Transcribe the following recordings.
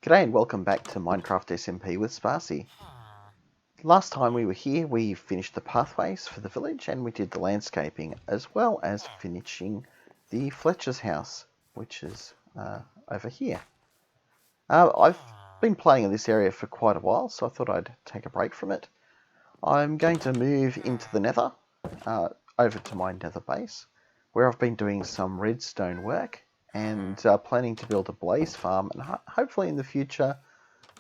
G'day and welcome back to Minecraft SMP with Sparsy. Last time we were here, we finished the pathways for the village and we did the landscaping as well as finishing the Fletcher's house, which is over here. I've been playing in this area for quite a while, so I thought I'd take a break from it. I'm going to move into the nether, over to my nether base, where I've been doing some redstone work and planning to build a blaze farm and hopefully in the future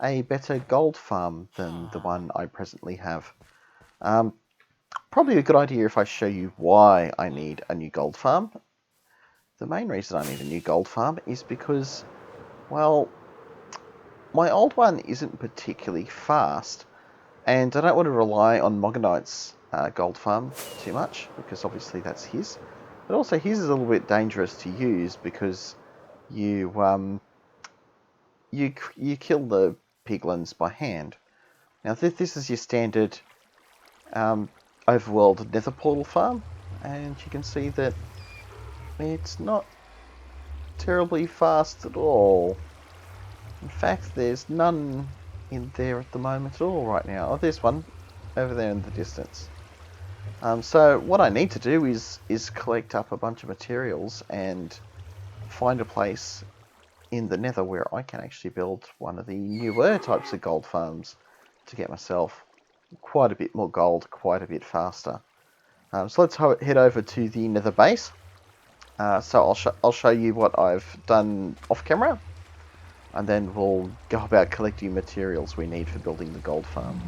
a better gold farm than the one I presently have. Probably a good idea if I show you why I need a new gold farm. The main reason I need a new gold farm is because, well, my old one isn't particularly fast, and I don't want to rely on Mogonite's gold farm too much, because obviously that's his. But also his is a little bit dangerous to use because you you kill the piglins by hand. Now this is your standard overworld nether portal farm, and you can see that it's not terribly fast at all. In fact, there's none in there at the moment at all right now. Oh, there's one over there in the distance. So what I need to do is collect up a bunch of materials and find a place in the nether where I can actually build one of the newer types of gold farms to get myself quite a bit more gold, quite a bit faster. So let's head over to the nether base. So I'll show you what I've done off camera, and then we'll go about collecting materials we need for building the gold farm.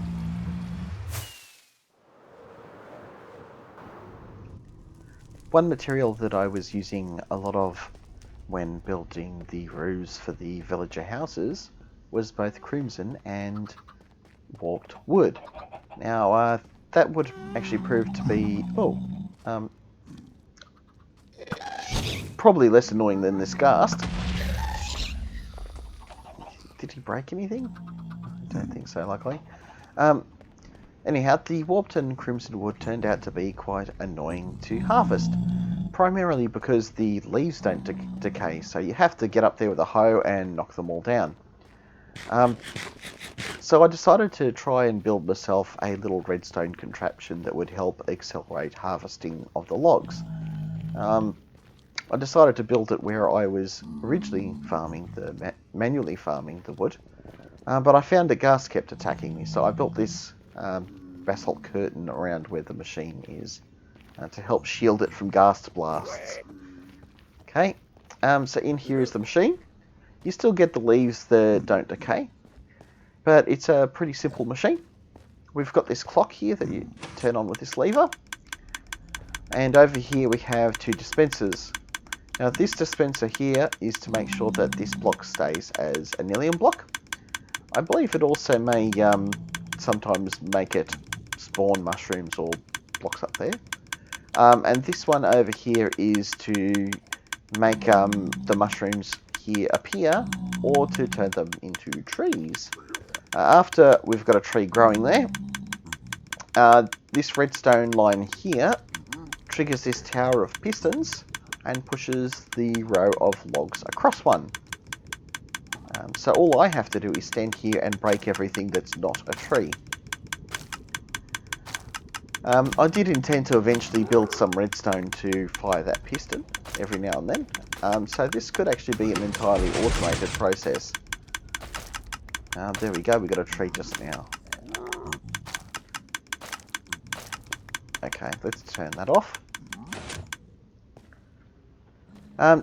One material that I was using a lot of when building the roofs for the villager houses was both crimson and warped wood. Now, that would actually prove to be, probably less annoying than this ghast. Did he break anything? I don't think so, luckily. Anyhow, the warped and crimson wood turned out to be quite annoying to harvest, primarily because the leaves don't decay, so you have to get up there with a hoe and knock them all down. So I decided to try and build myself a little redstone contraption that would help accelerate harvesting of the logs. I decided to build it where I was originally manually farming the wood, but I found that ghast kept attacking me, so I built this basalt curtain around where the machine is to help shield it from ghast blasts. Okay, so in here is the machine. You still get the leaves that don't decay, but it's a pretty simple machine. We've got this clock here that you turn on with this lever, and over here we have two dispensers. Now this dispenser here is to make sure that this block stays as a Nillium block. I believe it also may sometimes make it spawn mushrooms or blocks up there. And this one over here is to make the mushrooms here appear or to turn them into trees. After we've got a tree growing there, this redstone line here triggers this tower of pistons and pushes the row of logs across one. So all I have to do is stand here and break everything that's not a tree. I did intend to eventually build some redstone to fire that piston every now and then, so this could actually be an entirely automated process. There we go, we got a tree just now. Okay, let's turn that off.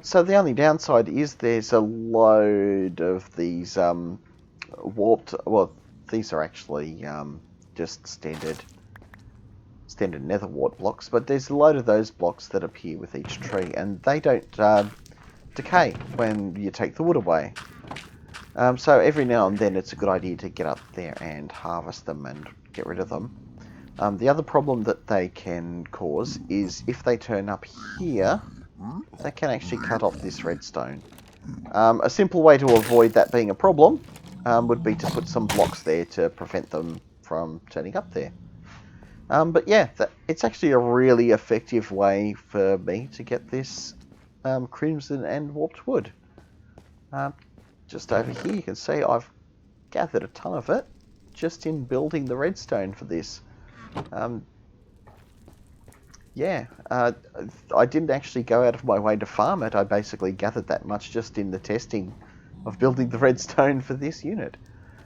So the only downside is there's a load of these warped, well, these are actually just standard nether wart blocks, but there's a load of those blocks that appear with each tree, and they don't decay when you take the wood away. So every now and then it's a good idea to get up there and harvest them and get rid of them. The other problem that they can cause is if they turn up here, they can actually cut off this redstone. A simple way to avoid that being a problem would be to put some blocks there to prevent them from turning up there. But yeah, it's actually a really effective way for me to get this crimson and warped wood. just over here you can see I've gathered a ton of it just in building the redstone for this. Yeah, I didn't actually go out of my way to farm it. I basically gathered that much just in the testing of building the redstone for this unit.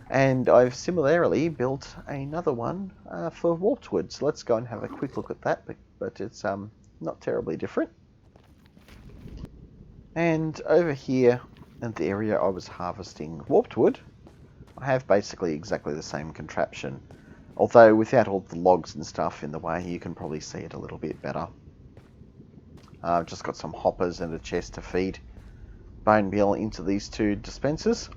And I've similarly built another one for warped wood. So let's go and have a quick look at that, but it's not terribly different. And over here in the area I was harvesting warped wood, I have basically exactly the same contraption. Although without all the logs and stuff in the way, you can probably see it a little bit better. I've just got some hoppers and a chest to feed bone meal into these two dispensers.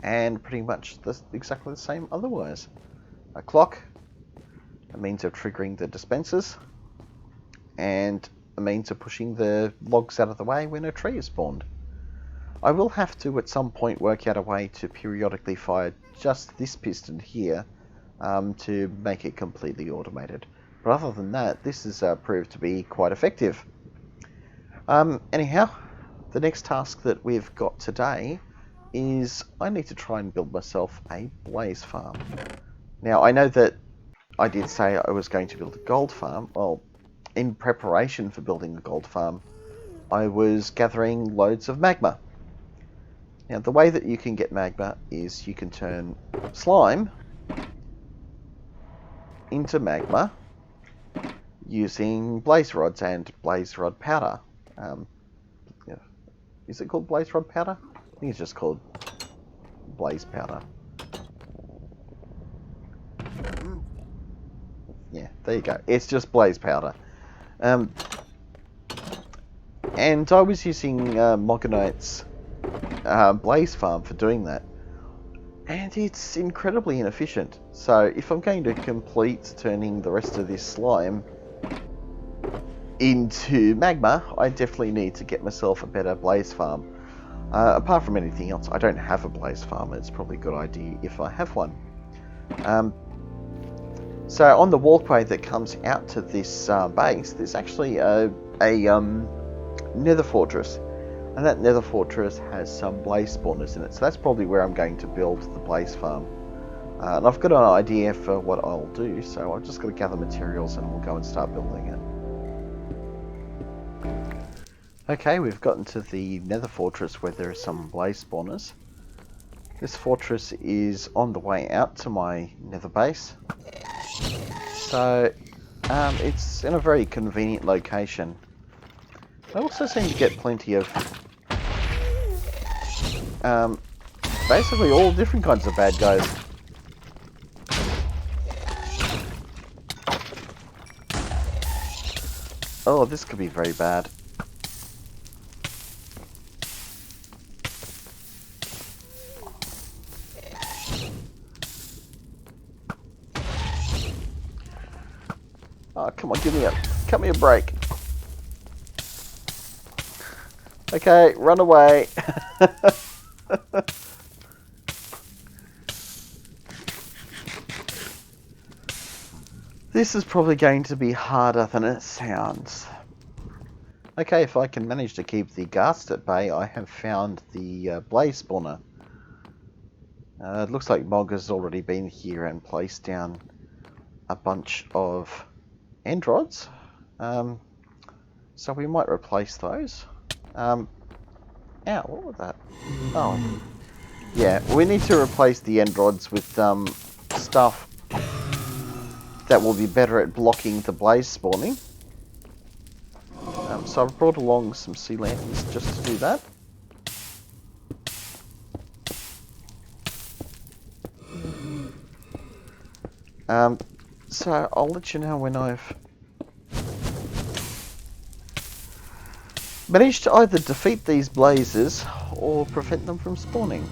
And pretty much exactly the same otherwise. A clock, a means of triggering the dispensers, and a means of pushing the logs out of the way when a tree is spawned. I will have to at some point work out a way to periodically fire just this piston here to make it completely automated. But other than that, this has proved to be quite effective. Anyhow, the next task that we've got today is I need to try and build myself a blaze farm. Now, I know that I did say I was going to build a gold farm. Well, in preparation for building the gold farm, I was gathering loads of magma. Now, the way that you can get magma is you can turn slime into magma using blaze rods and blaze rod powder. Is it called blaze rod powder? I think it's just called blaze powder. Yeah, there you go. It's just blaze powder. And I was using Mogonite's blaze farm for doing that. And it's incredibly inefficient. So if I'm going to complete turning the rest of this slime into magma, I definitely need to get myself a better blaze farm. Apart from anything else, I don't have a blaze farm. It's probably a good idea if I have one. So on the walkway that comes out to this base, there's actually a nether fortress. And that nether fortress has some blaze spawners in it. So that's probably where I'm going to build the blaze farm. And I've got an idea for what I'll do. So I've just got to gather materials and we'll go and start building it. Okay, we've gotten to the nether fortress where there are some blaze spawners. This fortress is on the way out to my nether base. So it's in a very convenient location. I also seem to get plenty of basically all different kinds of bad guys. Oh, this could be very bad. Oh, come on, cut me a break. Okay, run away. This is probably going to be harder than it sounds. Okay, if I can manage to keep the ghast at bay, I have found the blaze spawner. It looks like Mog has already been here and placed down a bunch of end rods. So we might replace those. Ow, what was that? Oh, yeah, we need to replace the end rods with stuff that will be better at blocking the blaze spawning. So I've brought along some sea lanterns just to do that. So I'll let you know when I've managed to either defeat these blazes or prevent them from spawning.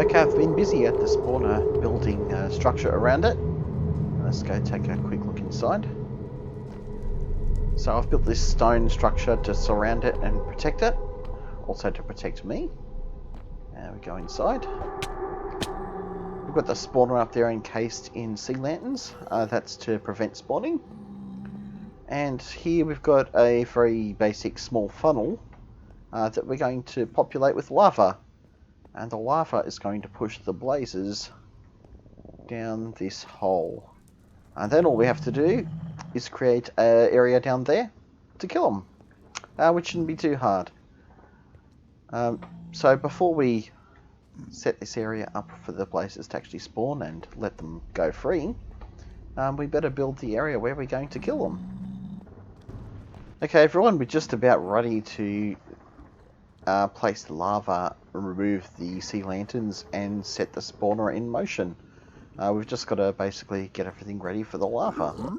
Okay, I've been busy at the spawner building a structure around it. Let's go take a quick look inside. So I've built this stone structure to surround it and protect it. Also to protect me. And we go inside. We've got the spawner up there encased in sea lanterns. That's to prevent spawning. And here we've got a very basic small funnel that we're going to populate with lava. And the lava is going to push the blazes down this hole. And then all we have to do is create an area down there to kill them, which shouldn't be too hard. So before we set this area up for the blazes to actually spawn and let them go free, we better build the area where we're going to kill them. Okay everyone, we're just about ready to place the lava, remove the sea lanterns and set the spawner in motion. We've just got to basically get everything ready for the lava.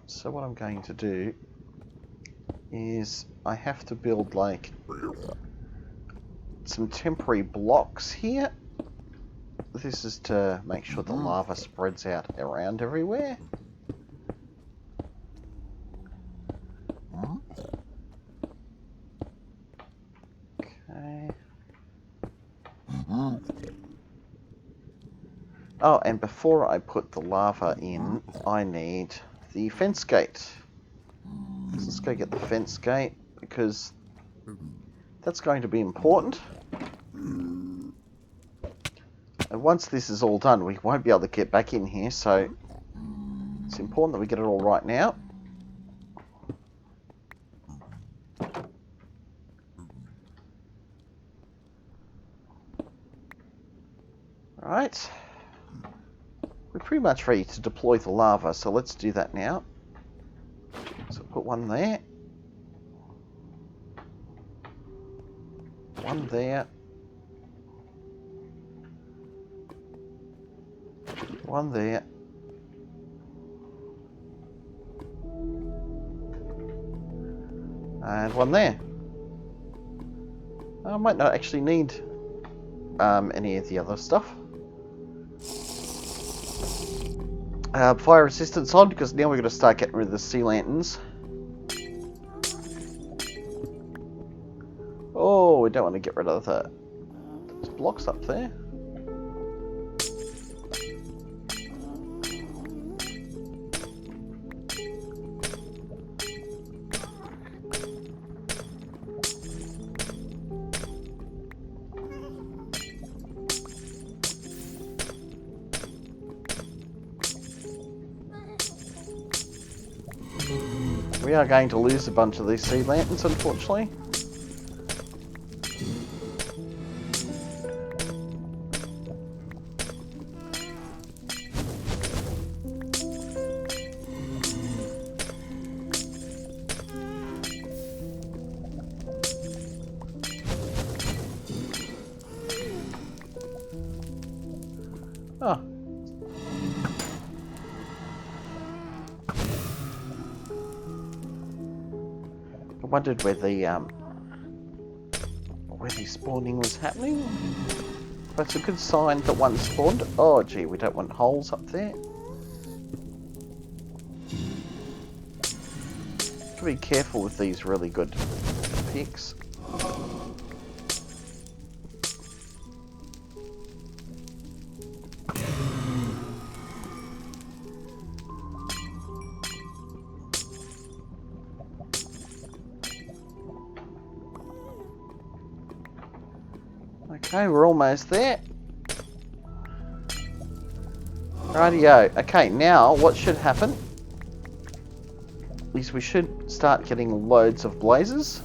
So what I'm going to do is I have to build like some temporary blocks here. This is to make sure the lava spreads out around everywhere. Okay. Oh, and before I put the lava in, I need the fence gate. So let's go get the fence gate, because that's going to be important. And once this is all done, we won't be able to get back in here, so it's important that we get it all right now. Alright. We're pretty much ready to deploy the lava, so let's do that now. So put one there. One there. One there. And one there. I might not actually need any of the other stuff. Fire resistance on, because now we're going to start getting rid of the sea lanterns. Oh, we don't want to get rid of the blocks up there. We are going to lose a bunch of these sea lanterns, unfortunately. Oh. I wondered where the spawning was happening. But it's a good sign that one spawned. Oh gee, we don't want holes up there. Gotta be careful with these really good picks. Okay, we're almost there. Rightio. Okay, now what should happen is we should start getting loads of blazes.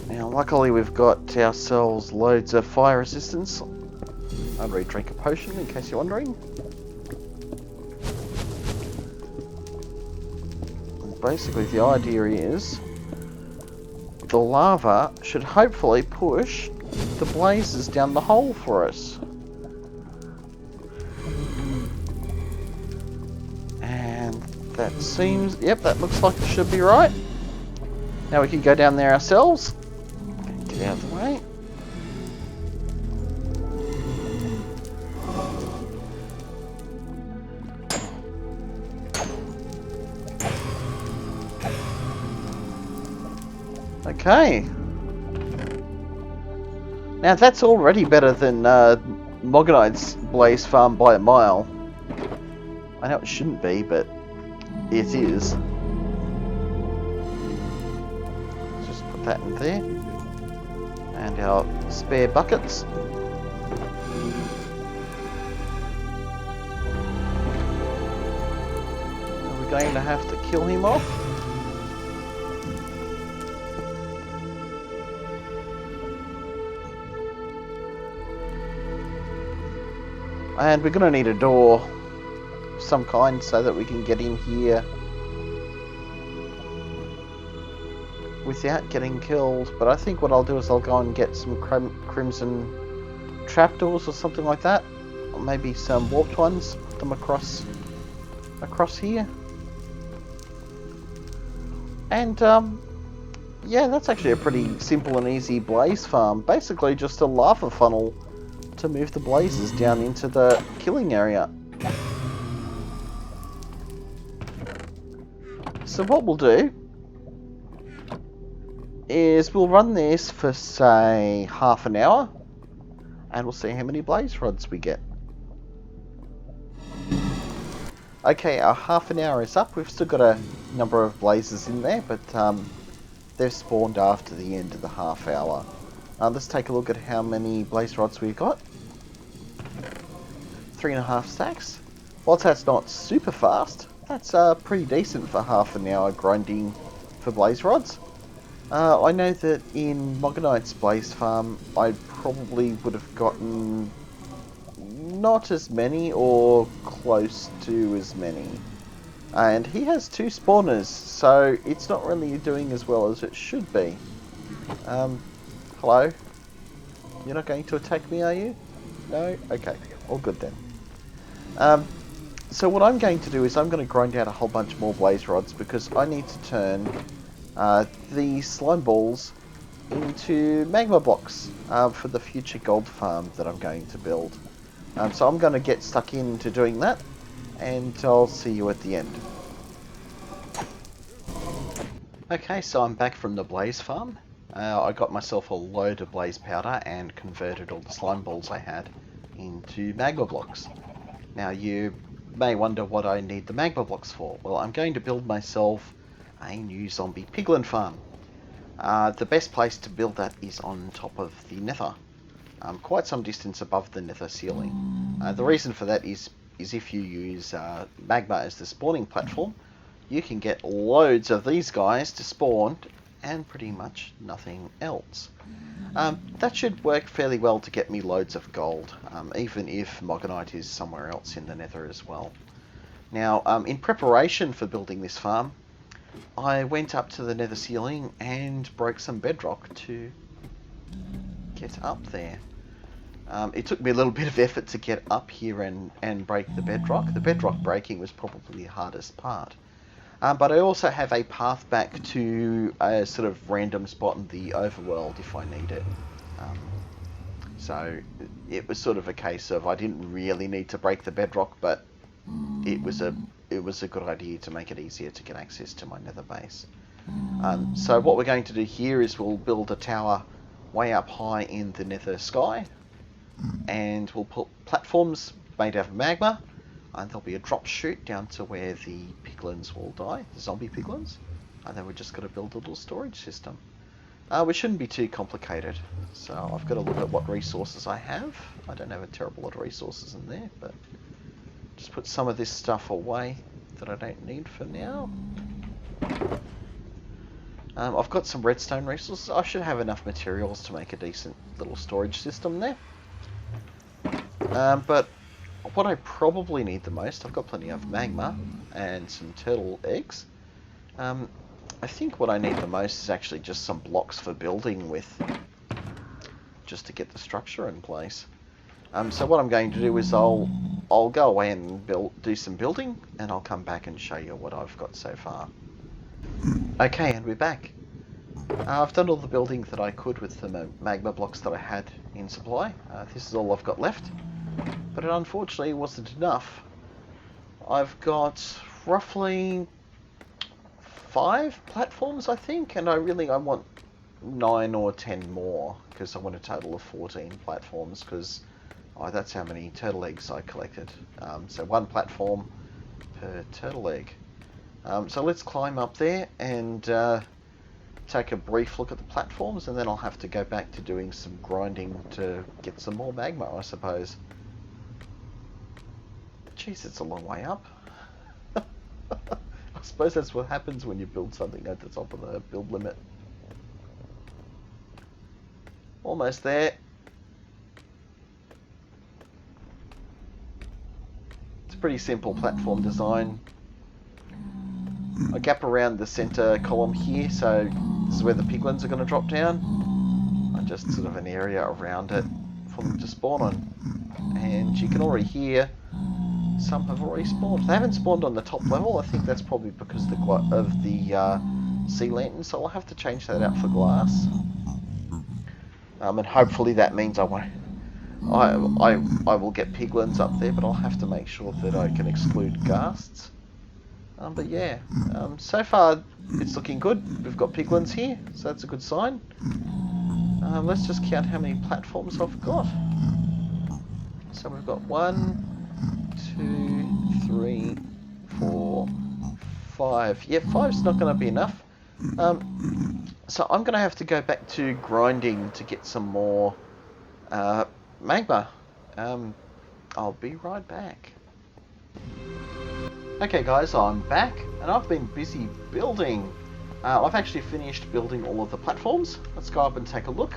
Now, luckily we've got ourselves loads of fire resistance. I'd already drink a potion in case you're wondering. And basically the idea is the lava should hopefully push the blazes down the hole for us. And that seems, yep, that looks like it should be right. Now we can go down there ourselves, Get out of the way. Okay. Now that's already better than Mogonite's Blaze Farm by a mile. I know it shouldn't be, but it is. Let's just put that in there. And our spare buckets. Are we going to have to kill him off? And we're going to need a door of some kind so that we can get in here without getting killed. But I think what I'll do is I'll go and get some crimson trapdoors or something like that. Or maybe some warped ones. Put them across here. And yeah, that's actually a pretty simple and easy blaze farm. Basically just a lava funnel to move the blazes down into the killing area. So what we'll do is we'll run this for say half an hour and we'll see how many blaze rods we get. Okay, our half an hour is up. We've still got a number of blazes in there, but they've spawned after the end of the half hour. Let's take a look at how many blaze rods we've got. 3.5 stacks. Whilst that's not super fast, that's pretty decent for half an hour grinding for blaze rods. I know that in Mogonite's Blaze Farm, I probably would have gotten not as many or close to as many. And he has 2 spawners, so it's not really doing as well as it should be. Hello? You're not going to attack me, are you? No? Okay, all good then. So what I'm going to do is I'm going to grind out a whole bunch more blaze rods because I need to turn the slime balls into magma blocks for the future gold farm that I'm going to build. So I'm going to get stuck into doing that, and I'll see you at the end. Okay, so I'm back from the blaze farm. I got myself a load of blaze powder and converted all the slime balls I had into magma blocks. Now you may wonder what I need the magma blocks for. Well, I'm going to build myself a new zombie piglin farm. The best place to build that is on top of the nether, quite some distance above the nether ceiling. The reason for that is if you use magma as the spawning platform, you can get loads of these guys to spawn and pretty much nothing else. That should work fairly well to get me loads of gold, even if Mogonite is somewhere else in the nether as well. Now, in preparation for building this farm, I went up to the nether ceiling and broke some bedrock to get up there. It took me a little bit of effort to get up here and break the bedrock. The bedrock breaking was probably the hardest part. But I also have a path back to a sort of random spot in the overworld if I need it. So it was sort of a case of I didn't really need to break the bedrock, but it was a good idea to make it easier to get access to my nether base. So what we're going to do here is we'll build a tower way up high in the nether sky, and we'll put platforms made out of magma, and there'll be a drop chute down to where the piglins will die, the zombie piglins, and then we're just going to build a little storage system. Which shouldn't be too complicated. So I've got to look at what resources I have. I don't have a terrible lot of resources in there, but just put some of this stuff away that I don't need for now. I've got some redstone resources. I should have enough materials to make a decent little storage system there. But what I probably need the most, I've got plenty of magma and some turtle eggs. I think what I need the most is actually just some blocks for building with, just to get the structure in place. So what I'm going to do is I'll go away and do some building, and I'll come back and show you what I've got so far. Okay, and we're back. I've done all the building that I could with the magma blocks that I had in supply. This is all I've got left, but it unfortunately wasn't enough. I've got roughly 5 platforms, I think, and I want 9 or 10 more, because I want a total of 14 platforms, because that's how many turtle eggs I collected. So 1 platform per turtle egg. So let's climb up there and take a brief look at the platforms, and then I'll have to go back to doing some grinding to get some more magma, I suppose. Jeez, it's a long way up. I suppose that's what happens when you build something at the top of the build limit. Almost there. It's a pretty simple platform design. I gap around the center column here, so this is where the piglins are going to drop down. Just sort of an area around it for them to spawn on. And you can already hear some have already spawned. They haven't spawned on the top level. I think that's probably because of the sea lantern, so I'll have to change that out for glass. And hopefully that means I will get piglins up there, but I'll have to make sure that I can exclude ghasts. But yeah, so far it's looking good. We've got piglins here, so that's a good sign. Let's just count how many platforms I've got. So we've got 1, 2, 3, 4, 5. Yeah, 5's not going to be enough. So I'm going to have to go back to grinding to get some more magma. I'll be right back. Okay guys, I'm back, and I've been busy building. I've actually finished building all of the platforms. Let's go up and take a look.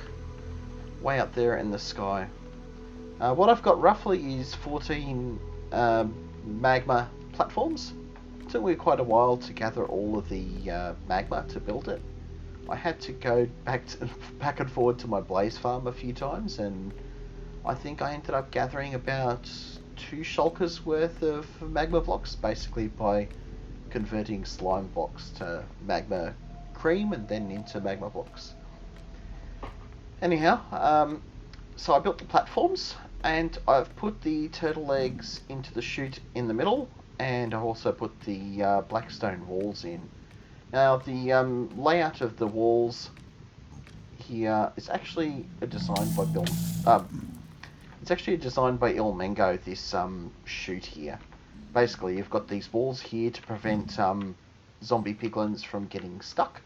Way up there in the sky. What I've got roughly is 14 magma platforms. It took me quite a while to gather all of the magma to build it. I had to go back and forward to my blaze farm a few times, and I think I ended up gathering about 2 shulkers worth of magma blocks, basically by converting slime blocks to magma cream and then into magma blocks. Anyhow, so I built the platforms, and I've put the turtle eggs into the chute in the middle, and I've also put the blackstone walls in. Now the layout of the walls here is actually a design by Bill. It's actually a design by Il Mango. This chute here. Basically, you've got these walls here to prevent zombie piglins from getting stuck,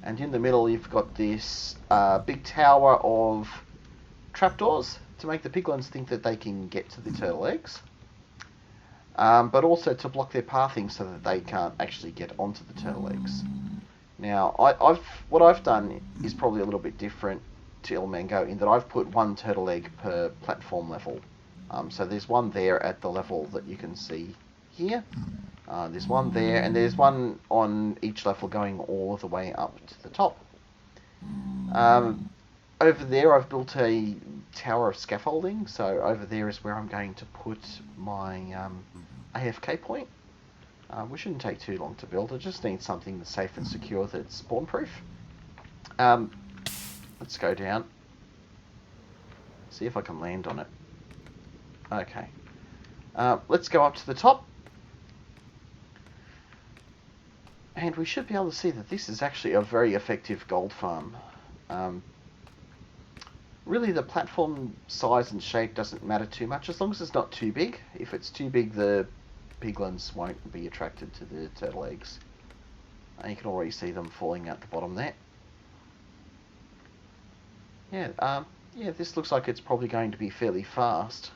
and in the middle you've got this big tower of trapdoors to make the piglins think that they can get to the turtle eggs. But also to block their pathing so that they can't actually get onto the turtle eggs. Now, what I've done is probably a little bit different to Il Mango in that I've put 1 turtle egg per platform level. So there's 1 there at the level that you can see here. There's 1 there, and there's 1 on each level going all the way up to the top. Over there I've built a tower of scaffolding, so over there is where I'm going to put my AFK point. We shouldn't take too long to build. I just need something that's safe and secure that's spawn proof. Let's go down. See if I can land on it. Okay. Let's go up to the top. And we should be able to see that this is actually a very effective gold farm. Really, the platform size and shape doesn't matter too much, as long as it's not too big. If it's too big, the piglins won't be attracted to the turtle eggs. And you can already see them falling out the bottom there. Yeah, this looks like it's probably going to be fairly fast.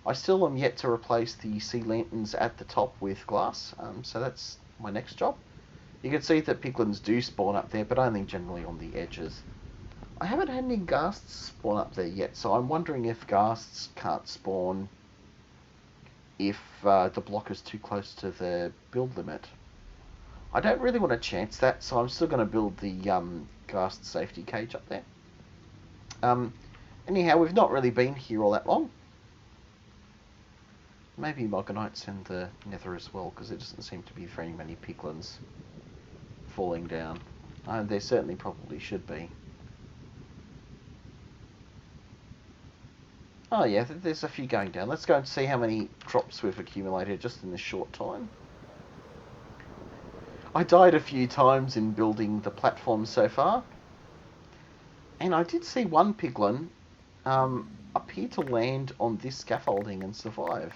I still am yet to replace the sea lanterns at the top with glass, so that's my next job. You can see that piglins do spawn up there, but only generally on the edges. I haven't had any ghasts spawn up there yet, so I'm wondering if ghasts can't spawn if the block is too close to the build limit. I don't really want to chance that, so I'm still going to build the ghast safety cage up there. Anyhow, we've not really been here all that long. Maybe Mogonites in the nether as well, because there doesn't seem to be very many piglins falling down. There certainly probably should be. Oh yeah, there's a few going down. Let's go and see how many drops we've accumulated just in this short time. I died a few times in building the platform so far. And I did see one piglin appear to land on this scaffolding and survive,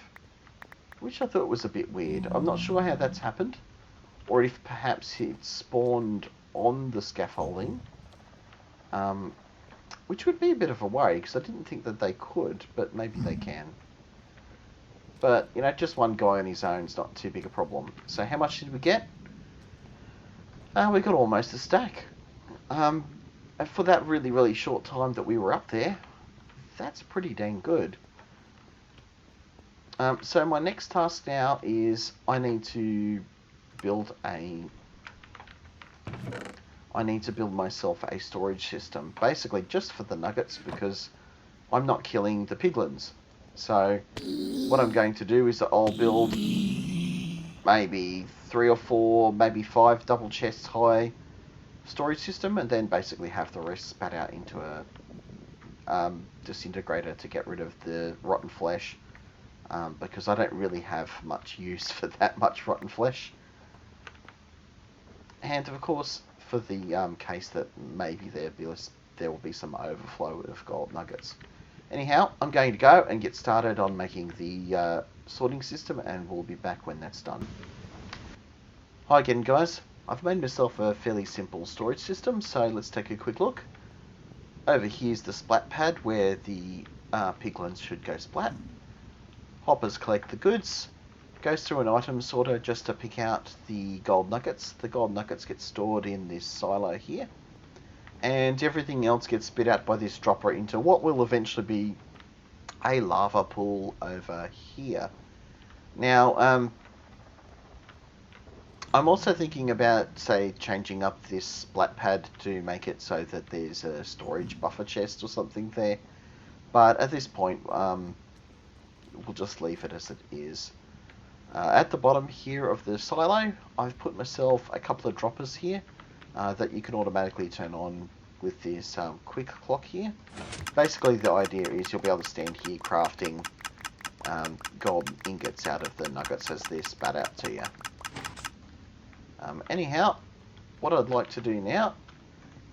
which I thought was a bit weird. I'm not sure how that's happened, or if perhaps it spawned on the scaffolding, which would be a bit of a worry, because I didn't think that they could, but maybe they can. But, you know, just one guy on his own is not too big a problem. So how much did we get? We got almost a stack. And for that really, really short time that we were up there, that's pretty dang good. So my next task now is I need to build myself a storage system, basically just for the nuggets, because I'm not killing the piglins. So what I'm going to do is that I'll build maybe 3 or 4, maybe 5 double chests high storage system, and then basically have the rest spat out into a disintegrator to get rid of the rotten flesh, because I don't really have much use for that much rotten flesh. And of course, for the case that maybe there will be some overflow of gold nuggets. Anyhow, I'm going to go and get started on making the sorting system, and we'll be back when that's done. Hi again, guys. I've made myself a fairly simple storage system, so let's take a quick look. Over here's the splat pad where the piglins should go splat. Hoppers collect the goods. Goes through an item sorter just to pick out the gold nuggets. The gold nuggets get stored in this silo here, and everything else gets spit out by this dropper into what will eventually be a lava pool over here. Now, I'm also thinking about, say, changing up this splat pad to make it so that there's a storage buffer chest or something there, but at this point, we'll just leave it as it is. At the bottom here of the silo, I've put myself a couple of droppers here that you can automatically turn on with this quick clock here. Basically, the idea is you'll be able to stand here crafting gold ingots out of the nuggets as they're spat out to you. Anyhow, what I'd like to do now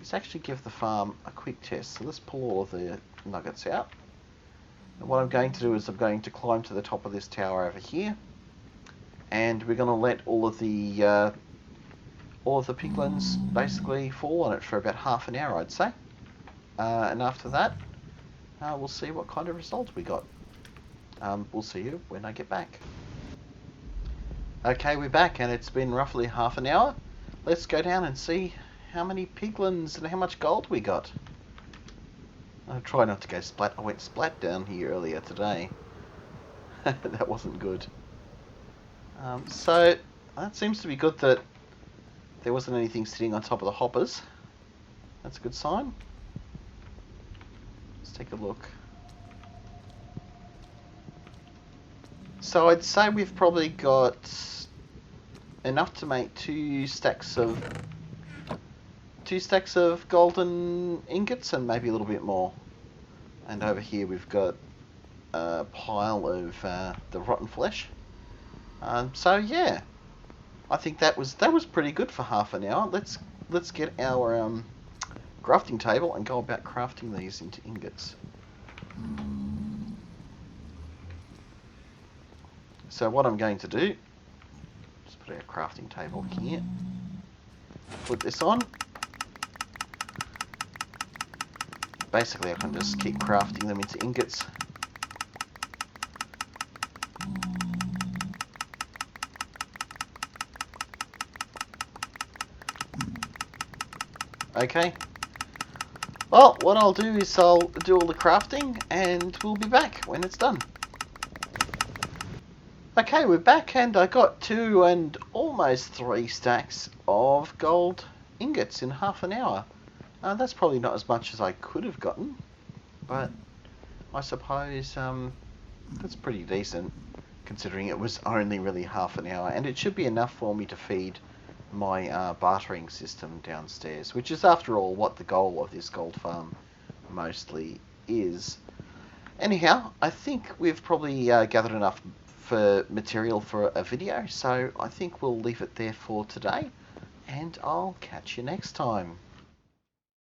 is actually give the farm a quick test. So let's pull all of the nuggets out. And what I'm going to do is I'm going to climb to the top of this tower over here, and we're going to let all of the piglins basically fall on it for about half an hour, I'd say. And after that, we'll see what kind of results we got. We'll see you when I get back. Okay, we're back, and it's been roughly half an hour. Let's go down and see how many piglins and how much gold we got. I'll try not to go splat. I went splat down here earlier today. That wasn't good. So, that seems to be good that there wasn't anything sitting on top of the hoppers. That's a good sign. Let's take a look. So I'd say we've probably got enough to make two stacks of golden ingots and maybe a little bit more. And over here we've got a pile of the rotten flesh. So yeah, I think that was pretty good for half an hour. Let's get our crafting table and go about crafting these into ingots. So what I'm going to do, just put our crafting table here, put this on. Basically I can just keep crafting them into ingots. Okay. Well, what I'll do is I'll do all the crafting and we'll be back when it's done. Okay, we're back, and I got 2 and almost 3 stacks of gold ingots in half an hour. That's probably not as much as I could have gotten, but I suppose that's pretty decent, considering it was only really half an hour, and it should be enough for me to feed my bartering system downstairs, which is, after all, what the goal of this gold farm mostly is. Anyhow, I think we've probably gathered enough for material for a video, so I think we'll leave it there for today, and I'll catch you next time.